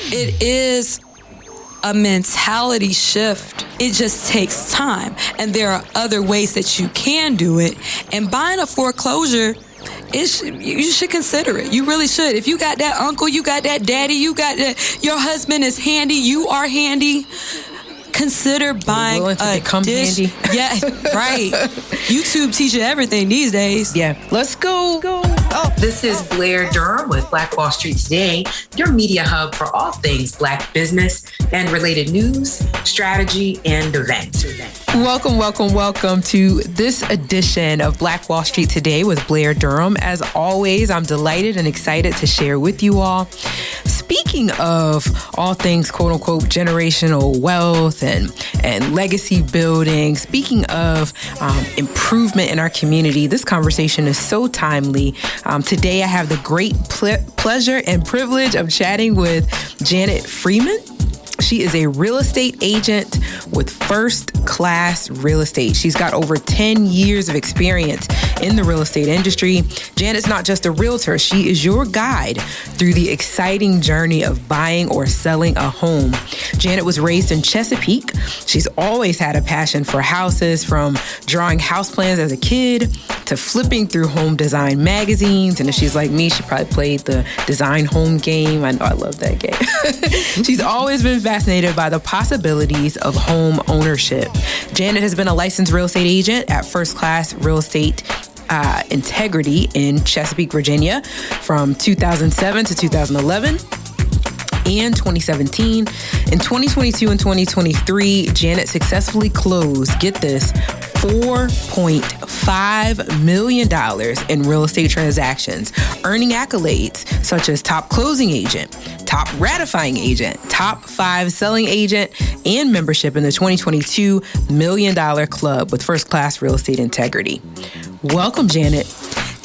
It is a mentality shift. It just takes time. And there are other ways that you can do it. And buying a foreclosure, you should consider it. You really should. If you got that uncle, you got that daddy, you got that, your husband is handy, you are handy, consider buying a dish. Handy. Yeah, right. YouTube teaches you everything these days. Yeah. Let's go. This is Blair Durham with Black Wall Street Today, your media hub for all things Black business and related news, strategy, and events. Welcome to this edition of Black Wall Street Today with Blair Durham. As always, I'm delighted and excited to share with you all. Speaking of all things, quote unquote, generational wealth and legacy building, speaking of improvement in our community, this conversation is so timely. Today, I have the great pleasure and privilege of chatting with Janet Freeman. She is a real estate agent with First Class Real Estate. She's got over 10 years of experience in the real estate industry. Janet's not just a realtor. She is your guide through the exciting journey of buying or selling a home. Janet was raised in Chesapeake. She's always had a passion for houses, from drawing house plans as a kid to flipping through home design magazines. And if she's like me, she probably played the design home game. I know I love that game. She's always been fascinated by the possibilities of home ownership. Janet has been a licensed real estate agent at First Class Real Estate Integrity in Chesapeake, Virginia from 2007 to 2011. And 2017. In 2022 and 2023, Janet successfully closed, get this, $4.5 million in real estate transactions, earning accolades such as top closing agent, top ratifying agent, top 5 selling agent, and membership in the 2022 $1 Million Club with First Class Real Estate Integrity. Welcome, Janet.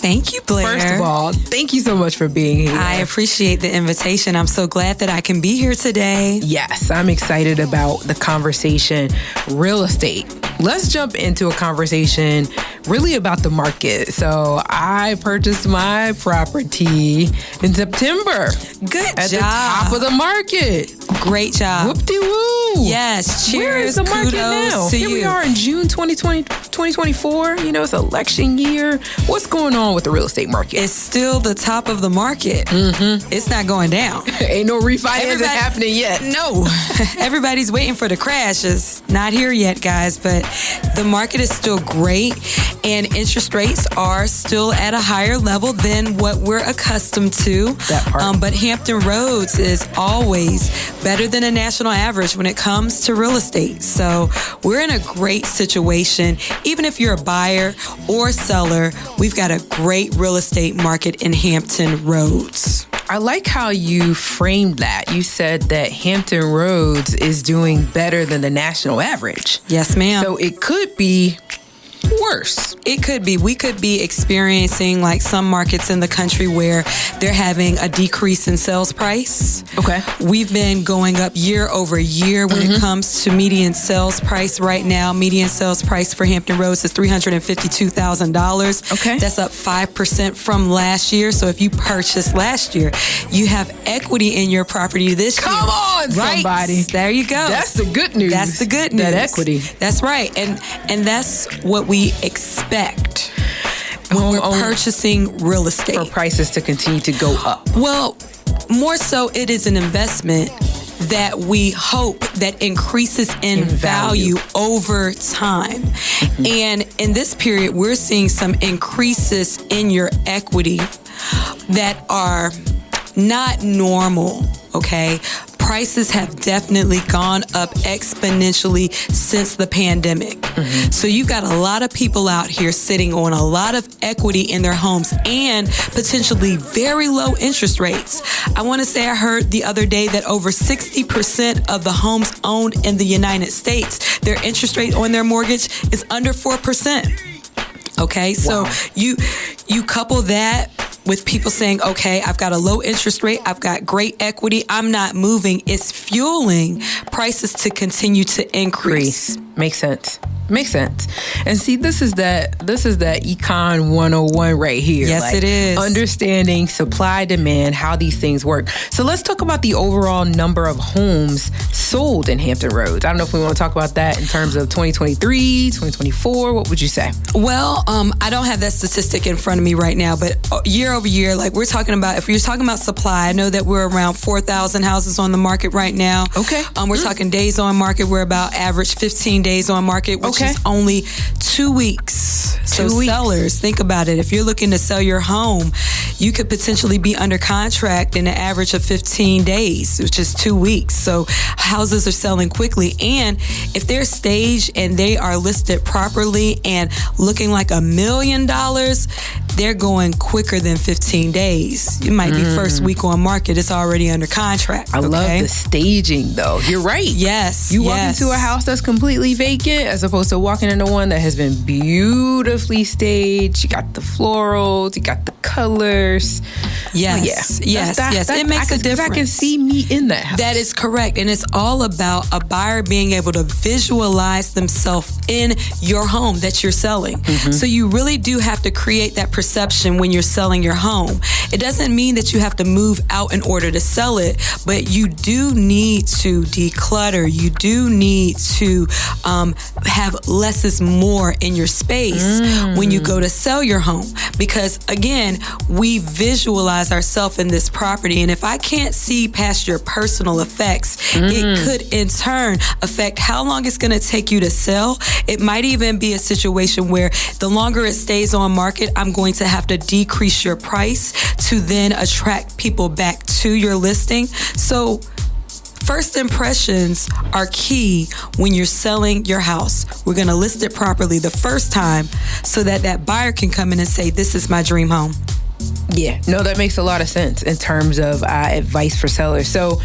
Thank you, Blair. First of all, thank you so much for being here. I appreciate the invitation. I'm so glad that I can be here today. Yes, I'm excited about the conversation. Real estate. Let's jump into a conversation really about the market. So I purchased my property in September. Good at job. The top of the market. Great job. Whoop-de-woo. Yes. Cheers. Where is the market now? Here we are in June 2024. You know, it's election year. What's going on with the real estate market? It's still the top of the market. Mm-hmm. It's not going down. Ain't no refinancing happening yet. No. Everybody's waiting for the crash. It's not here yet, guys, but the market is still great, and interest rates are still at a higher level than what we're accustomed to. That part. But Hampton Roads is always better than a national average when it comes to real estate. So we're in a great situation. Even if you're a buyer or seller, we've got a great real estate market in Hampton Roads. I like how you framed that. You said that Hampton Roads is doing better than the national average. Yes, ma'am. So it could be worse. It could be. We could be experiencing like some markets in the country where they're having a decrease in sales price. Okay. We've been going up year over year when it comes to median sales price right now. Median sales price for Hampton Roads is $352,000. Okay. That's up 5% from last year. So if you purchased last year, you have equity in your property this year. Come on, somebody. There you go. That's the good news. That's the good news. That equity. That's right. And that's what we expect when we're purchasing real estate. For prices to continue to go up. Well, more so it is an investment that we hope that increases in value over time. And in this period, we're seeing some increases in your equity that are not normal, okay? Prices have definitely gone up exponentially since the pandemic. So you've got a lot of people out here sitting on a lot of equity in their homes and potentially very low interest rates. I want to say I heard the other day that over 60% of the homes owned in the United States, their interest rate on their mortgage is under 4%. Okay, so you couple that with people saying, okay, I've got a low interest rate, I've got great equity, I'm not moving, it's fueling prices to continue to increase. Makes sense. Makes sense. And see, this is that Econ 101 right here. Yes, it is. Understanding supply, demand, how these things work. So let's talk about the overall number of homes sold in Hampton Roads. I don't know if we want to talk about that in terms of 2023, 2024. What would you say? Well, I don't have that statistic in front of me right now, but year over year, like we're talking about, if you're talking about supply, I know that we're around 4,000 houses on the market right now. Okay. We're talking days on market. We're about average 15 days on market, which is only 2 weeks. So sellers, think about it. If you're looking to sell your home, you could potentially be under contract in an average of 15 days, which is 2 weeks. So houses are selling quickly. And if they're staged and they are listed properly and looking like $1 million, they're going quicker than 15 days. It might be first week on market. It's already under contract. I love the staging, though. You're right. Yes. You walk into a house that's completely vacant as opposed to walking into one that has been beautifully staged. You got the florals, you got the colors. Yes. Yes. It makes a difference. I can see me in that house. That is correct. And it's all about a buyer being able to visualize themselves in your home that you're selling. So you really do have to create that perception when you're selling your home. It doesn't mean that you have to move out in order to sell it, but you do need to declutter. You do need to have less is more in your space when you go to sell your home. Because again, we visualize ourselves in this property. And if I can't see past your personal effects, it could in turn affect how long it's going to take you to sell. It might even be a situation where the longer it stays on market, I'm going to have to decrease your price to then attract people back to your listing. So first impressions are key when you're selling your house. We're going to list it properly the first time so that that buyer can come in and say, this is my dream home. Yeah, no, that makes a lot of sense in terms of advice for sellers. So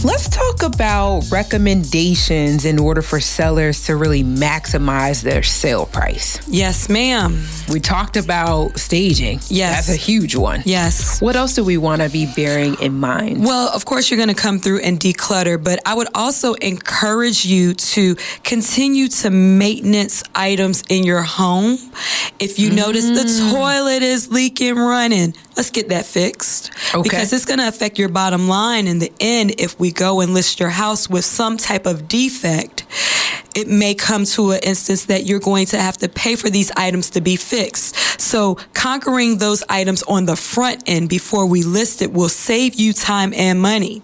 let's talk about recommendations in order for sellers to really maximize their sale price. Yes, ma'am. We talked about staging. Yes. That's a huge one. Yes. What else do we want to be bearing in mind? Well, of course, you're going to come through and declutter, but I would also encourage you to continue to maintenance items in your home. If you notice the toilet is leaking, running, let's get that fixed. Okay. Because it's going to affect your bottom line in the end. If we go and list your house with some type of defect, it may come to an instance that you're going to have to pay for these items to be fixed. So conquering those items on the front end before we list it will save you time and money.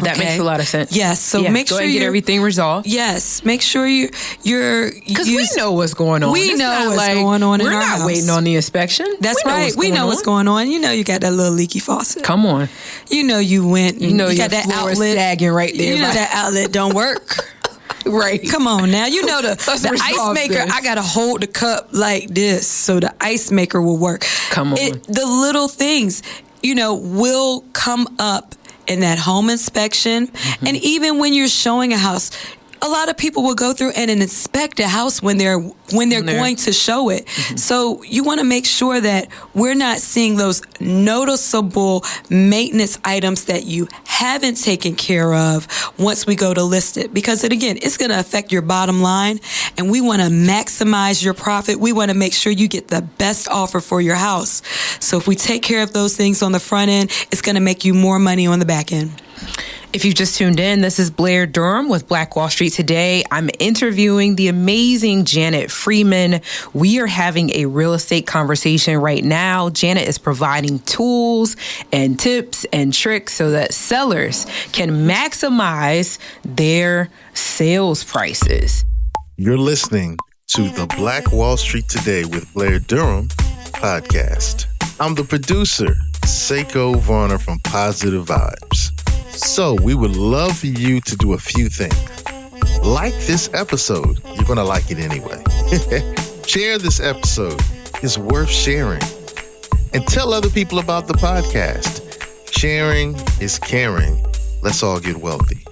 That makes a lot of sense. Yes. So make sure you get everything resolved. Yes. Make sure you're because we know what's going on. We know what's going on in our house. We're not waiting on the inspection. That's right. We know what's going on. You know you got that little leaky faucet. Come on. You know you went. You got that outlet sagging right there. You know that outlet don't work. Right. Come on now. You know the ice maker, I got to hold the cup like this so the ice maker will work. Come on. The little things, will come up in that home inspection. And even when you're showing a house, a lot of people will go through and inspect a house when they're going to show it. So you want to make sure that we're not seeing those noticeable maintenance items that you haven't taken care of once we go to list it. Because it's going to affect your bottom line, and we want to maximize your profit. We want to make sure you get the best offer for your house. So if we take care of those things on the front end, it's going to make you more money on the back end. If you've just tuned in, this is Blair Durham with Black Wall Street Today. I'm interviewing the amazing Janet Freeman. We are having a real estate conversation right now. Janet is providing tools and tips and tricks so that sellers can maximize their sales prices. You're listening to the Black Wall Street Today with Blair Durham podcast. I'm the producer, Seiko Varner from Positive Vibes. So we would love for you to do a few things. Like this episode. You're going to like it anyway. Share this episode. It's worth sharing. And tell other people about the podcast. Sharing is caring. Let's all get wealthy.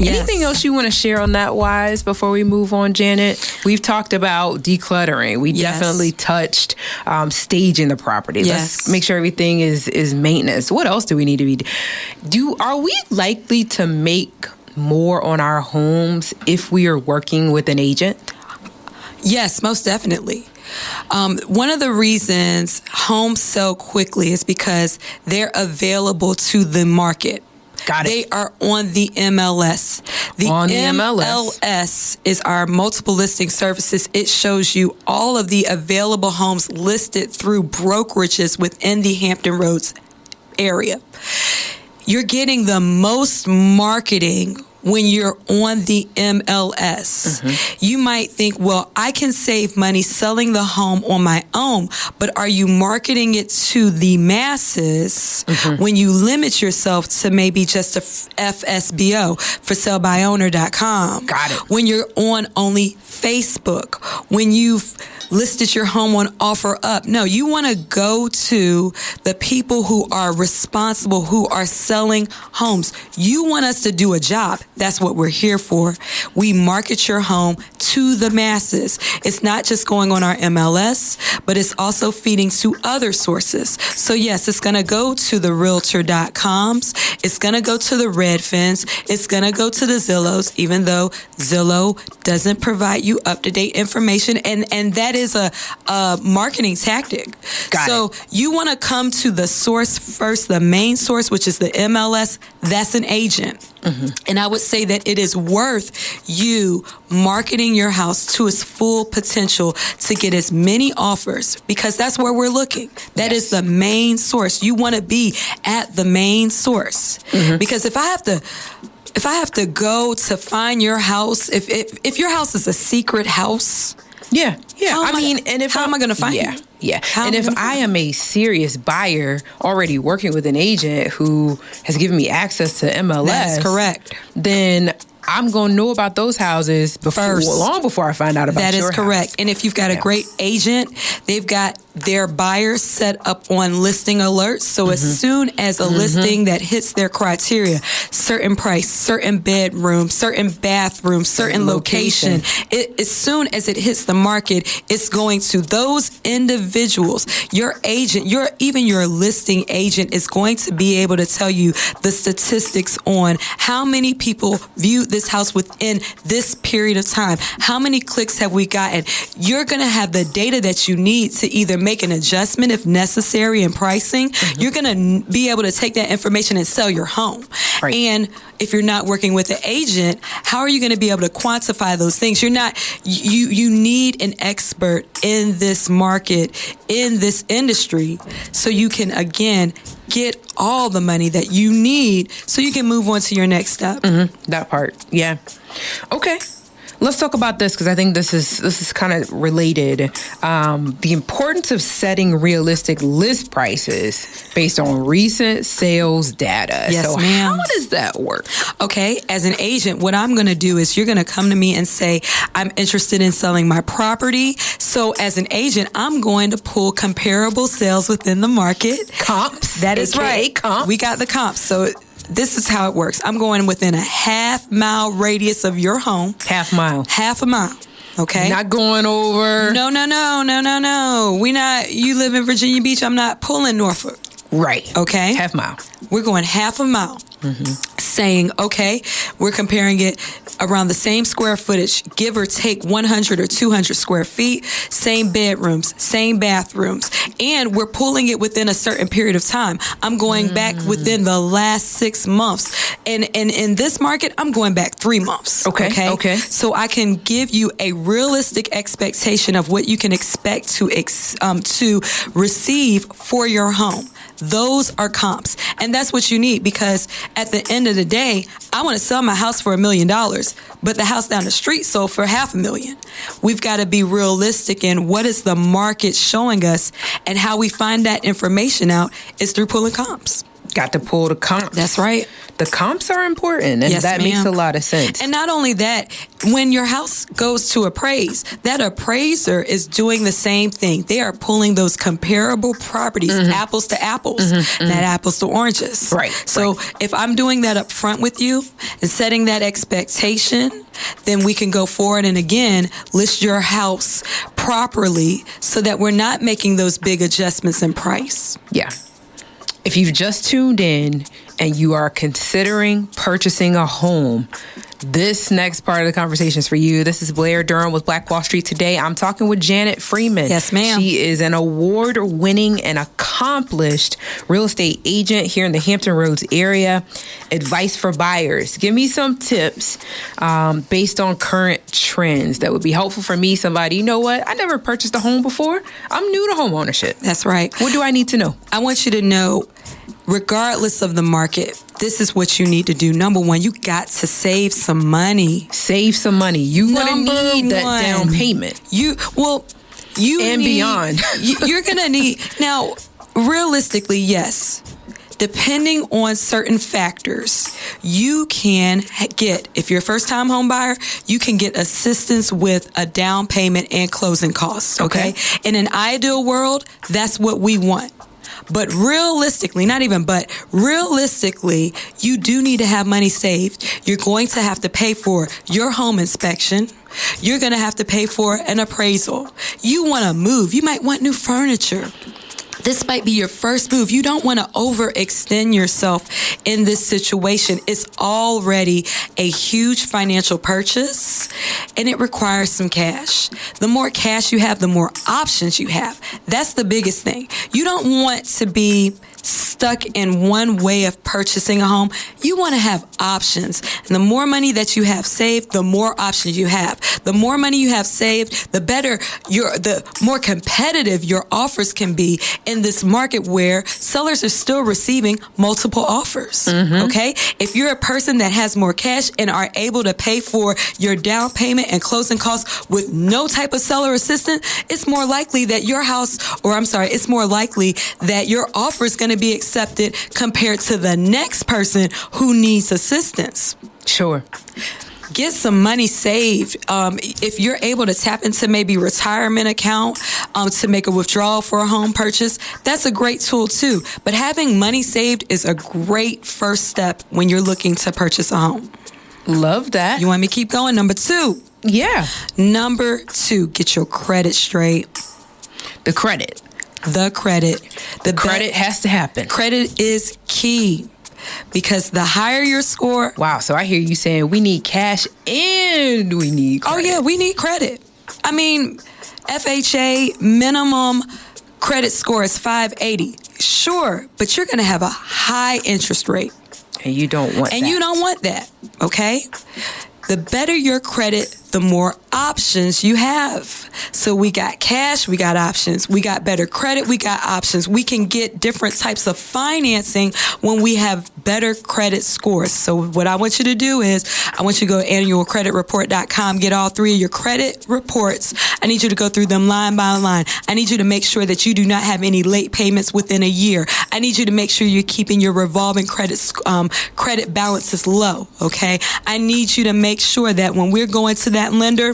Yes. Anything else you want to share on that wise before we move on, Janet? We've talked about decluttering. We definitely touched staging the property. Let's make sure everything is maintenance. What else do we need to be? Are we likely to make more on our homes if we are working with an agent? Yes, most definitely. One of the reasons homes sell quickly is because they're available to the market. Got it. They are on the MLS. The MLS is our multiple listing services. It shows you all of the available homes listed through brokerages within the Hampton Roads area. You're getting the most marketing when you're on the MLS. You might think, well, I can save money selling the home on my own, but are you marketing it to the masses when you limit yourself to maybe just a FSBO, for salebyowner.com? Got it. When you're on only Facebook, when you've listed your home on OfferUp. No, you want to go to the people who are responsible, who are selling homes. You want us to do a job. That's what we're here for. We market your home to the masses. It's not just going on our MLS, but it's also feeding to other sources. So yes, it's going to go to the Realtor.coms. It's going to go to the Redfins. It's going to go to the Zillows, even though Zillow doesn't provide you up-to-date information. And that is a marketing tactic. So you want to come to the source first, the main source, which is the MLS. That's an agent. And I would say that it is worth you marketing your house to its full potential to get as many offers, because that's where we're looking. That is the main source. You want to be at the main source. Because if I have to go to find your house, if your house is a secret house, how am I going to find you? And if I am a serious buyer already working with an agent who has given me access to MLS, that's correct, then I'm going to know about those houses long before I find out about your house. That is correct. And if you've got a great agent, they've got their buyers set up on listing alerts. So as soon as a listing that hits their criteria, certain price, certain bedroom, certain bathroom, certain location, as soon as it hits the market, it's going to those individuals. Your agent, even your listing agent is going to be able to tell you the statistics on how many people viewed this house within this period of time. How many clicks have we gotten? You're going to have the data that you need to either make an adjustment if necessary in pricing. You're going to be able to take that information and sell your home. And if you're not working with an agent, how are you going to be able to quantify those things? You need an expert in this market, in this industry, so you can, again, get all the money that you need so you can move on to your next step. That part. Yeah. Okay. Let's talk about this, because I think this is kind of related. The importance of setting realistic list prices based on recent sales data. Yes, ma'am. How does that work? Okay, as an agent, what I'm going to do is you're going to come to me and say, I'm interested in selling my property. So as an agent, I'm going to pull comparable sales within the market. Comps. That is right. Comps. We got the comps. So this is how it works. I'm going within a half-mile radius of your home. Half a mile. Okay. Not going over. No. You live in Virginia Beach. I'm not pulling Norfolk. Right. Okay. Half mile. We're going half a mile. Saying, okay, we're comparing it around the same square footage, give or take 100 or 200 square feet, same bedrooms, same bathrooms, and we're pulling it within a certain period of time. I'm going back within the last 6 months. And in this market, I'm going back 3 months. Okay. So I can give you a realistic expectation of what you can expect to receive for your home. Those are comps. And that's what you need, because at the end of the day, I want to sell my house for $1 million, but the house down the street sold for $500,000. We've got to be realistic in what is the market showing us, and how we find that information out is through pulling comps. Got to pull the comps. That's right. The comps are important, and that makes a lot of sense. And not only that, when your house goes to appraise, that appraiser is doing the same thing. They are pulling those comparable properties, apples to apples, not apples to oranges. Right. So if I'm doing that up front with you and setting that expectation, then we can go forward and, again, list your house properly so that we're not making those big adjustments in price. Yeah. If you've just tuned in, and you are considering purchasing a home, this next part of the conversation is for you. This is Blair Durham with Black Wall Street Today. I'm talking with Janet Freeman. Yes, ma'am. She is an award-winning and accomplished real estate agent here in the Hampton Roads area. Advice for buyers. Give me some tips based on current trends that would be helpful for me. Somebody, you know what? I never purchased a home before. I'm new to home ownership. That's right. What do I need to know? I want you to know, regardless of the market, this is what you need to do. Number one, you got to save some money. Save some money. You're going to need that down payment. Beyond. You're going to need, now, realistically, yes. Depending on certain factors, you can get, if you're a first-time home buyer, you can get assistance with a down payment and closing costs, okay? In an ideal world, that's what we want. But realistically, realistically, you do need to have money saved. You're going to have to pay for your home inspection. You're going to have to pay for an appraisal. You want to move. You might want new furniture. This might be your first move. You don't want to overextend yourself in this situation. It's already a huge financial purchase, and it requires some cash. The more cash you have, the more options you have. That's the biggest thing. You don't want to be stuck in one way of purchasing a home. You want to have options. And the more money that you have saved, the more options you have. The more money you have saved, the better the more competitive your offers can be in this market where sellers are still receiving multiple offers. Okay? If you're a person that has more cash and are able to pay for your down payment and closing costs with no type of seller assistance, it's more likely that it's more likely that your offer is going to be accepted compared to the next person who needs assistance. Sure. Get some money saved. If you're able to tap into maybe retirement account to make a withdrawal for a home purchase, that's a great tool too. But having money saved is a great first step when you're looking to purchase a home. Love that. You want me to keep going? Number 2. Yeah. Number 2, get your credit straight. The credit. The credit has to happen. Credit is key because the higher your score. Wow. So I hear you saying we need cash and we need credit. Oh, yeah, we need credit. I mean, FHA minimum credit score is 580. Sure, but you're going to have a high interest rate. And you don't want that. And you don't want that, okay? The better your credit, the more options you have. So we got cash, we got options. We got better credit, we got options. We can get different types of financing when we have better credit scores. So what I want you to do is, I want you to go to annualcreditreport.com, get all 3 of your credit reports. I need you to go through them line by line. I need you to make sure that you do not have any late payments within a year. I need you to make sure you're keeping your revolving credit balances low, okay? I need you to make sure that when we're going to that lender,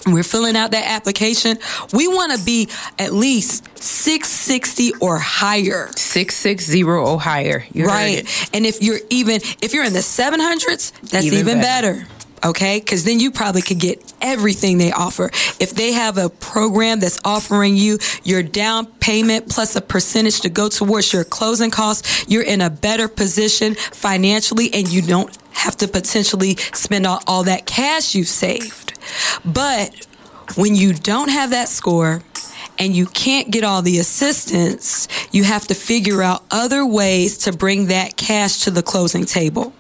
we're filling out that application, we want to be at least 660 or higher. 660 or higher. You right. And if you're in the 700s, that's even better. Okay? Because then you probably could get everything they offer. If they have a program that's offering you your down payment plus a percentage to go towards your closing costs, you're in a better position financially and you don't have to potentially spend all that cash you've saved. But when you don't have that score and you can't get all the assistance, you have to figure out other ways to bring that cash to the closing table.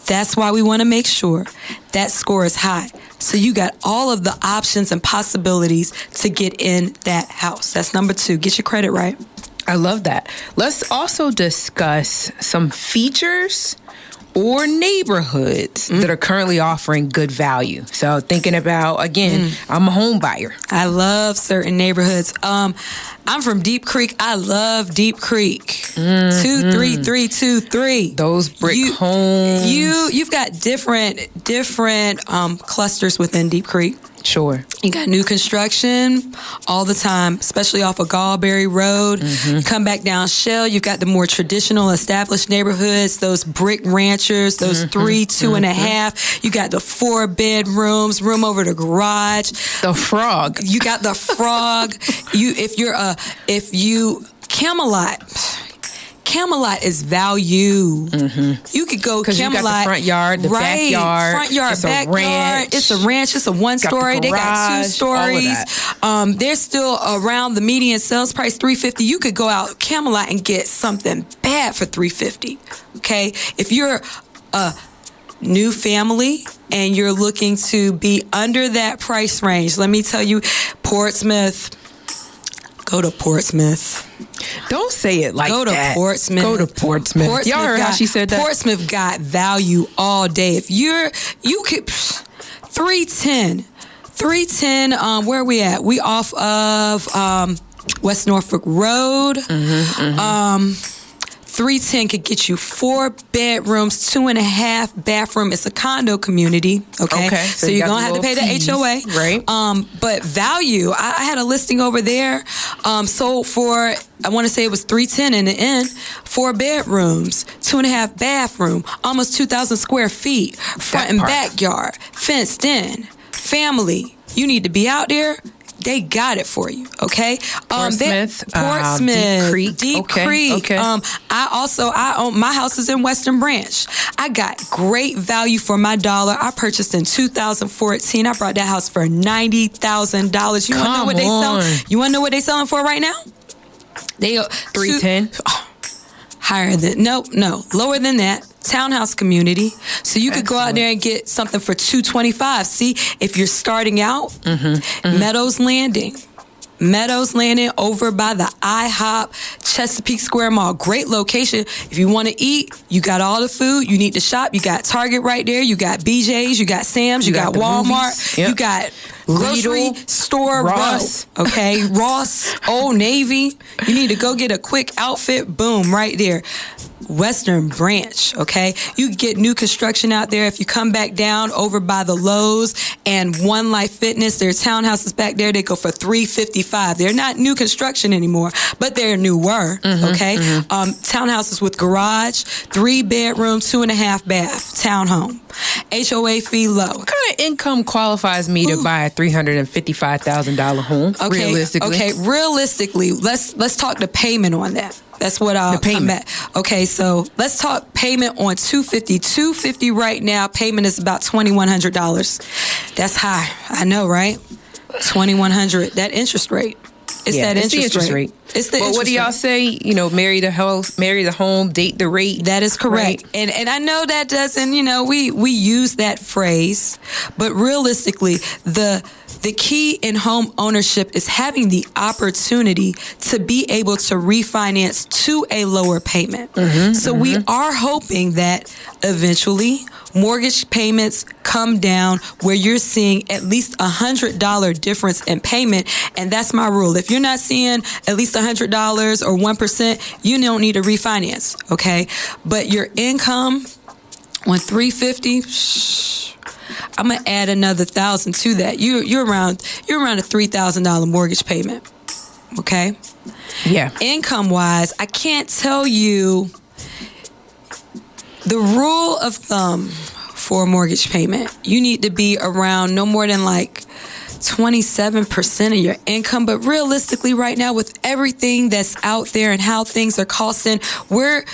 That's why we want to make sure that score is high. So you got all of the options and possibilities to get in that house. That's number 2. Get your credit right. I love that. Let's also discuss some features or neighborhoods that are currently offering good value. So thinking about, again, I'm a home buyer. I love certain neighborhoods. I'm from Deep Creek. I love Deep Creek. 23323. Those brick homes. You've got different clusters within Deep Creek. Sure. You got new construction all the time, especially off of Gallberry Road. You come back down Shell, you've got the more traditional established neighborhoods, those brick ranchers, those 3, 2.5. You got the 4 bedrooms, room over the garage. The frog. You got the frog. Camelot. Camelot is value. You could go Camelot. You got the front yard, the backyard. Front yard, it's backyard. A ranch. It's a ranch. It's a one-story. They got 2 stories. They're still around the median sales price, $350. You could go out Camelot and get something bad for $350. Okay, if you're a new family and you're looking to be under that price range, let me tell you, Portsmouth. Go to Portsmouth. Don't say it like that. Go to Portsmouth. Go to Portsmouth. Y'all heard how she said that? Portsmouth got value all day. If you could, 310, where are we at? We off of West Norfolk Road. 310 could get you 4 bedrooms, 2.5 bathroom. It's a condo community. Okay. So you're going to have to pay the HOA. Right. But value, I had a listing over there. Sold for, I want to say it was 310 in the end. 4 bedrooms, 2.5 bathroom, almost 2,000 square feet, front and backyard, fenced in, family. You need to be out there. They got it for you, okay? Portsmouth, Deep Creek. Okay. I own, my house is in Western Branch. I got great value for my dollar. I purchased in 2014. I brought that house for $90,000. You want to know what they selling? You want to know what they selling for right now? They 310. Higher than lower than that. Townhouse community, so you could go out there and get something for $225. See, if you're starting out, Meadows Landing over by the IHOP Chesapeake Square Mall. Great location. If you want to eat, you got all the food. You need to shop. You got Target right there. You got BJ's. You got Sam's. You got Walmart. Yep. You got grocery Lidl, store, Ross. Okay, Ross, Old Navy. You need to go get a quick outfit. Boom, right there. Western Branch, okay? You get new construction out there. If you come back down over by the Lowe's and One Life Fitness, their townhouses back there, they go for $355. They're not new construction anymore, but they're newer, okay? Townhouses with garage, 3 bedroom, 2.5 bath, townhome. HOA fee low. What kind of income qualifies me to buy a $355,000 home? Realistically, let's talk the payment on that. That's what I'll come back. Okay, so let's talk payment on $250. $250 right now. Payment is about $2,100. That's high. I know, right? $2,100. That interest rate. It's that interest rate. It's the interest what do y'all rate. say? You know, marry the house, marry the home, date the rate. That is correct. Right? And I know that doesn't, we use that phrase, but realistically, the key in home ownership is having the opportunity to be able to refinance to a lower payment. So we are hoping that eventually mortgage payments come down where you're seeing at least $100 difference in payment. And that's my rule. If you're not seeing at least $100 or 1%, you don't need to refinance, okay? But your income on $350, I'm gonna add another $1,000 to that. You're around a $3,000 mortgage payment, okay? Yeah. Income wise, I can't tell you the rule of thumb for a mortgage payment. You need to be around no more than like 27% of your income. But realistically right now, with everything that's out there and how things are costing, we're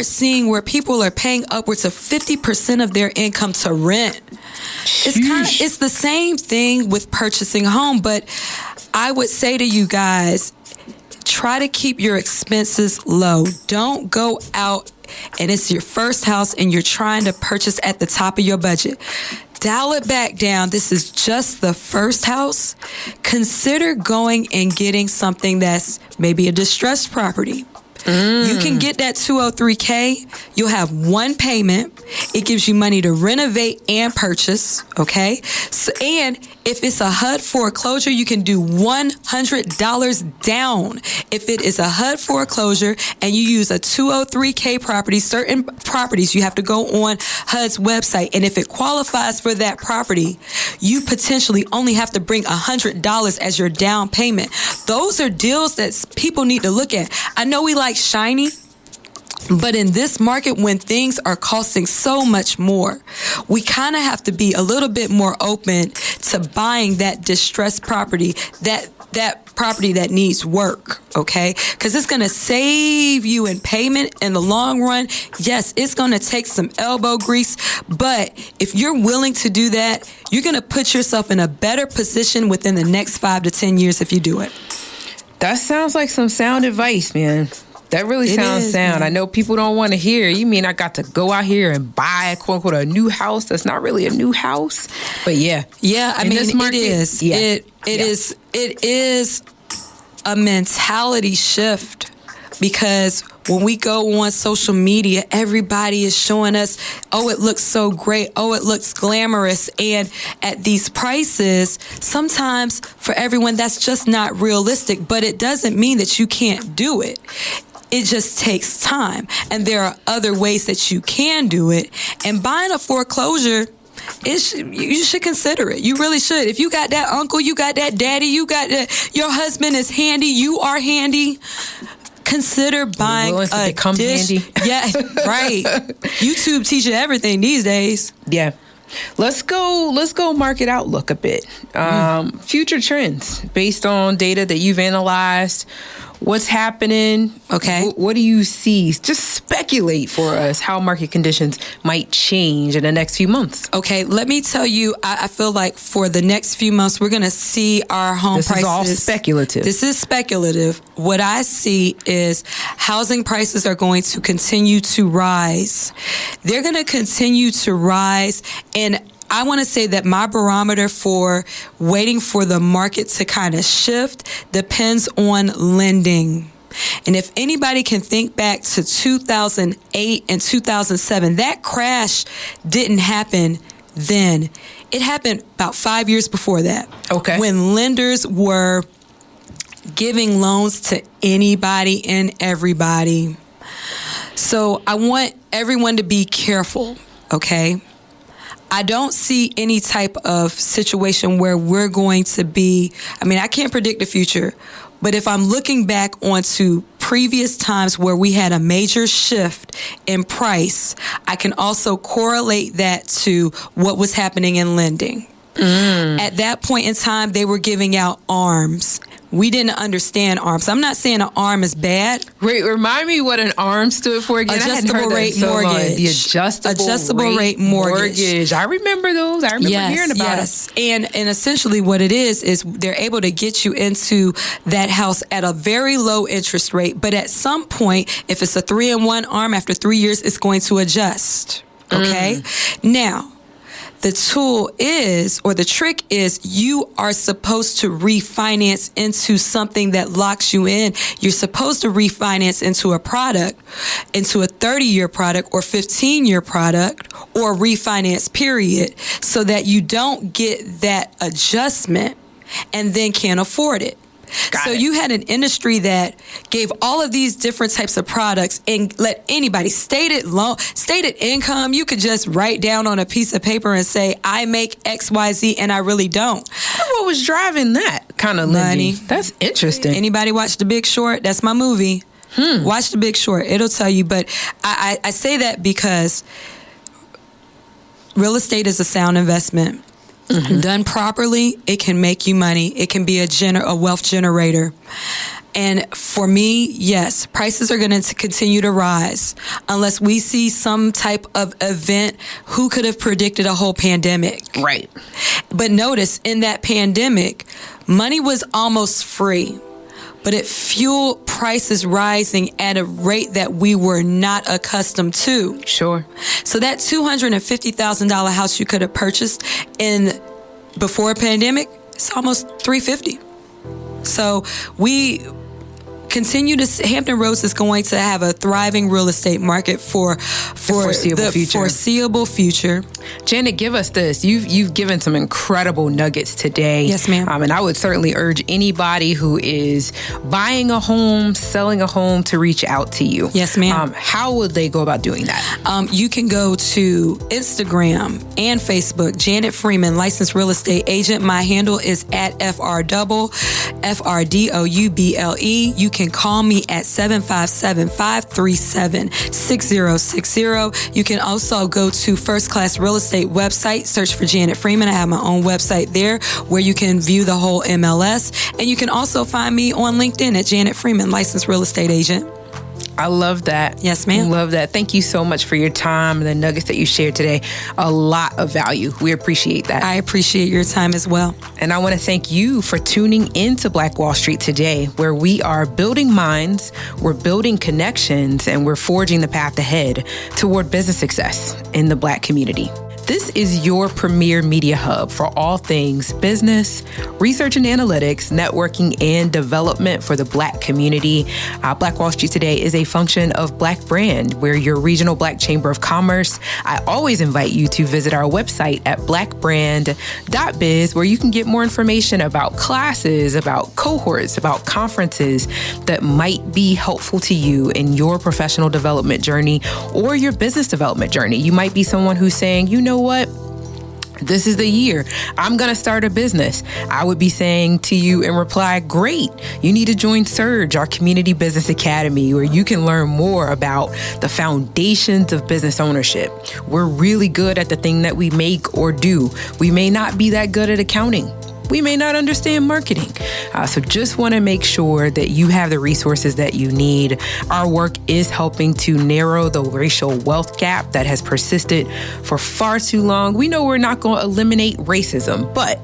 seeing where people are paying upwards of 50% of their income to rent. It's the same thing with purchasing a home, but I would say to you guys, try to keep your expenses low. Don't go out and it's your first house and you're trying to purchase at the top of your budget. Dial it back down. This is just the first house. Consider going and getting something that's maybe a distressed property. You can get that 203K. You'll have one payment. It gives you money to renovate and purchase, okay? So, and if it's a HUD foreclosure, you can do $100 down. If it is a HUD foreclosure and you use a 203K property, certain properties, you have to go on HUD's website. And if it qualifies for that property, you potentially only have to bring $100 as your down payment. Those are deals that people need to look at. I know we like shiny. But in this market, when things are costing so much more, we kind of have to be a little bit more open to buying that distressed property, that property that needs work, okay? Because it's going to save you in payment in the long run. Yes, it's going to take some elbow grease, but if you're willing to do that, you're going to put yourself in a better position within the next 5 to 10 years if you do it. That sounds like some sound advice, man. That really sounds sound. Man. I know people don't want to hear. You mean I got to go out here and buy, quote unquote, a new house that's not really a new house? But yeah. Yeah, I mean, it is. Yeah. It is a mentality shift, because when we go on social media, everybody is showing us, oh, it looks so great. Oh, it looks glamorous. And at these prices, sometimes for everyone, that's just not realistic. But it doesn't mean that you can't do it. It just takes time. And there are other ways that you can do it. And buying a foreclosure, you should consider it. You really should. If you got that uncle, you got that daddy, you got that, your husband is handy, you are handy, consider buying a dish. Handy. Yeah, right. YouTube teaches everything these days. Yeah. Let's go market outlook a bit. Future trends based on data that you've analyzed. What's happening? Okay. What do you see? Just speculate for us how market conditions might change in the next few months. Okay. Let me tell you, I feel like for the next few months, we're going to see our home prices. This is all speculative. This is speculative. What I see is housing prices are going to continue to rise. They're going to continue to rise. And I want to say that my barometer for waiting for the market to kind of shift depends on lending. And if anybody can think back to 2008 and 2007, that crash didn't happen then. It happened about 5 years before that. Okay. When lenders were giving loans to anybody and everybody. So I want everyone to be careful, okay? I don't see any type of situation where we're going to be, I can't predict the future, but if I'm looking back onto previous times where we had a major shift in price, I can also correlate that to what was happening in lending. At that point in time, they were giving out ARMs. We didn't understand ARMs. I'm not saying an ARM is bad. Wait, remind me what an ARM stood for again. Adjustable rate mortgage. The adjustable rate mortgage. I remember those. I remember hearing about it. And essentially what it is they're able to get you into that house at a very low interest rate. But at some point, if it's a 3-in-1 ARM, after 3 years, it's going to adjust. Okay? Now, the tool is, or the trick is, you are supposed to refinance into something that locks you in. You're supposed to refinance into a product, into a 30-year product or 15-year product, or refinance period, so that you don't get that adjustment and then can't afford it. So you had an industry that gave all of these different types of products and let anybody, stated income, you could just write down on a piece of paper and say, I make XYZ, and I really don't. What was driving that kind of lending? That's interesting. Anybody watch The Big Short? That's my movie. Watch The Big Short. It'll tell you. But I say that because real estate is a sound investment. Done properly, it can make you money. It can be a wealth generator. And for me, yes, prices are going to continue to rise unless we see some type of event. Who could have predicted a whole pandemic? Right. But notice, in that pandemic, money was almost free, but it fueled prices rising at a rate that we were not accustomed to. Sure. So that $250,000 house you could have purchased before a pandemic, it's almost $350,000. So we continue to, Hampton Roads is going to have a thriving real estate market for the foreseeable future. Janet, give us this. You've given some incredible nuggets today. Yes, ma'am. And I would certainly urge anybody who is buying a home, selling a home, to reach out to you. Yes, ma'am. How would they go about doing that? You can go to Instagram and Facebook, Janet Freeman, licensed real estate agent. My handle is @FRDouble, FRDOUBLE. You can can call me at 757-537-6060. You can also go to First Class Real Estate website, search for Janet Freeman. I have my own website there where you can view the whole MLS. And you can also find me on LinkedIn at Janet Freeman, licensed real estate agent. I love that. Yes, ma'am. Love that. Thank you so much for your time and the nuggets that you shared today. A lot of value. We appreciate that. I appreciate your time as well. And I want to thank you for tuning into Black Wall Street today, where we are building minds, we're building connections, and we're forging the path ahead toward business success in the Black community. This is your premier media hub for all things business, research and analytics, networking, and development for the Black community. Black Wall Street Today is a function of Black Brand. We're your regional Black Chamber of Commerce. I always invite you to visit our website at blackbrand.biz, where you can get more information about classes, about cohorts, about conferences that might be helpful to you in your professional development journey or your business development journey. You might be someone who's saying, you know what? This is the year I'm going to start a business. I would be saying to you in reply, great. You need to join Surge, our community business academy, where you can learn more about the foundations of business ownership. We're really good at the thing that we make or do. We may not be that good at accounting. We may not understand marketing. So just want to make sure that you have the resources that you need. Our work is helping to narrow the racial wealth gap that has persisted for far too long. We know we're not going to eliminate racism, but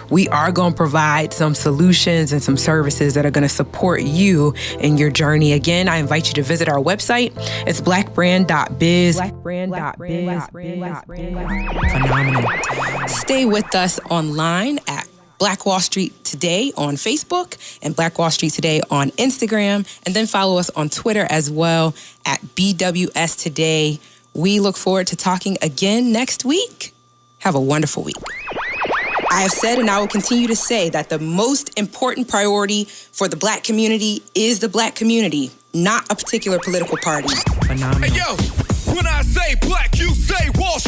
we are going to provide some solutions and some services that are going to support you in your journey. Again, I invite you to visit our website. It's blackbrand.biz. Phenomenal. Stay with us online at Black Wall Street Today on Facebook and Black Wall Street Today on Instagram. And then follow us on Twitter as well at BWS Today. We look forward to talking again next week. Have a wonderful week. I have said and I will continue to say that the most important priority for the Black community is the Black community, not a particular political party. Phenomenal. Hey, yo, when I say black, you say Wall Street.